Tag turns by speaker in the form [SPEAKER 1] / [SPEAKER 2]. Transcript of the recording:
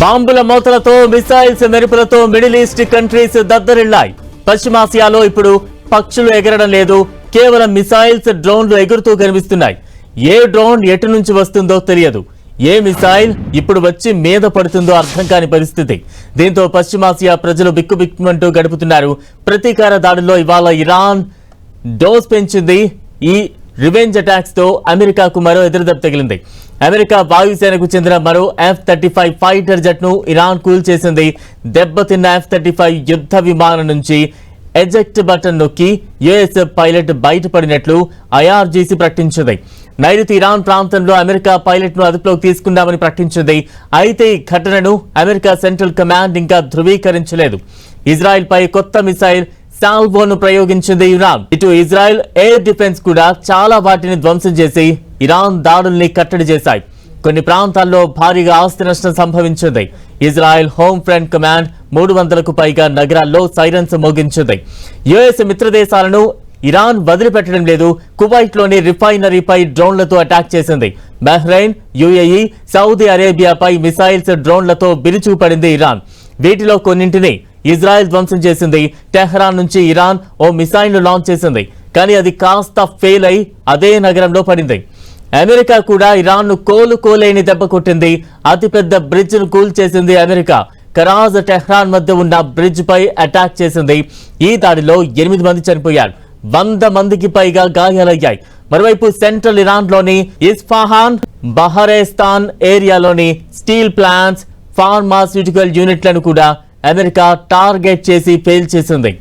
[SPEAKER 1] బాంబుల మోతలతో మిసైల్స్ మెరుపులతో middle east countries దద్దరిల్లాయి. పశ్చిమాసియాలో ఇప్పుడు పక్షులు ఎగరడం లేదు, కేవలం మిసైల్స్ డ్రోన్లు ఎగురుతూ కనిపిస్తున్నాయి. ఏ డ్రోన్ ఎటు నుంచి వస్తుందో తెలియదు, ఏ మిసైల్ ఇప్పుడు వచ్చి మీద పడుతుందో అర్థం కాని పరిస్థితి. దీంతో పశ్చిమాసియా ప్రజలు బిక్కుబిక్కుమంటూ గడుపుతున్నారు. ప్రతీకార దాడుల్లో ఇవాళ ఇరాన్ డోస్ పెంచింది. ఈ రివెంజ్ అటాక్స్ తో అమెరికాకు మరో ఎదురుదెబ్బ తగిలింది. అమెరికా వాయుసేనకు చెందిన మరో F-35 ఫైటర్ జెట్ ను ఇరాన్ కూల్చేసింది. దెబ్బతిన్న F-35 యుద్ధ విమానం నుంచి ఎజెక్ట్ బటన్ నొక్కి యుఎస్ పైలట్ బయటపడినట్లు IRGC ప్రకటించింది. నైరుతి ఇరాన్ ప్రాంతంలో అమెరికా పైలట్ ను అదుపులోకి తీసుకున్నామని ప్రకటించింది. అయితే ఈ ఘటనను అమెరికా సెంట్రల్ కమాండ్ ఇంకా ధృవీకరించలేదు. ఇజ్రాయెల్ పై కొత్త మిసైల్ సాల్వోను ప్రయోగించింది ఇరాన్. ఇటు ఇజ్రాయెల్ ఎయిర్ డిఫెన్స్ కూడా చాలా వాటిని ధ్వంసం చేసి ఇరాన్ దాడుల్ని కట్టడి చేశాయి. కొన్ని ప్రాంతాల్లో భారీగా ఆస్తి నష్టం సంభవించింది. ఇజ్రాయెల్ హోమ్ ఫ్రంట్ కమాండ్ 300కు పైగా నగరాల్లో సైరన్స్ మోగించింది. యుఎస్ మిత్రదేశాలను ఇరాన్ వదిలిపెట్టడం లేదు. కువైట్లోని రిఫైనరీపై డ్రోన్లతో అటాక్ చేసింది. బహ్రెయిన్, UAE, సౌదీ అరేబియాపై మిసైల్స్ డ్రోన్లతో విరుచుకుపడింది ఇరాన్. వీటిలో కొన్నింటిని ఇజ్రాయెల్ ధ్వంసం చేసింది. టెహ్రాన్ నుంచి ఇరాన్ ఓ మిసైల్ ను లాంచ్ చేసింది, కానీ అది కాస్త ఫెయిల్ అయి అదే నగరంలో పడింది. అమెరికా కూడా ఇరాన్ ను కోలుకోలేని దెబ్బ కొట్టింది. అతిపెద్ద బ్రిడ్జ్ ను కూల్చేసింది అమెరికా. కరాజ్ టెహ్రాన్ మధ్య ఉన్న బ్రిడ్జ్ పై అటాక్ చేసింది. ఈ దాడిలో 8 మంది చనిపోయారు, 100 మందికి పైగా గాయాలయ్యాయి. మరోవైపు సెంట్రల్ ఇరాన్ లోని ఇస్ఫహాన్, బహరేస్తాన్ ఏరియాలోని స్టీల్ ప్లాంట్స్, ఫార్మాస్యూటికల్ యూనిట్లను కూడా అమెరికా టార్గెట్ చేసి పేల్చేసింది.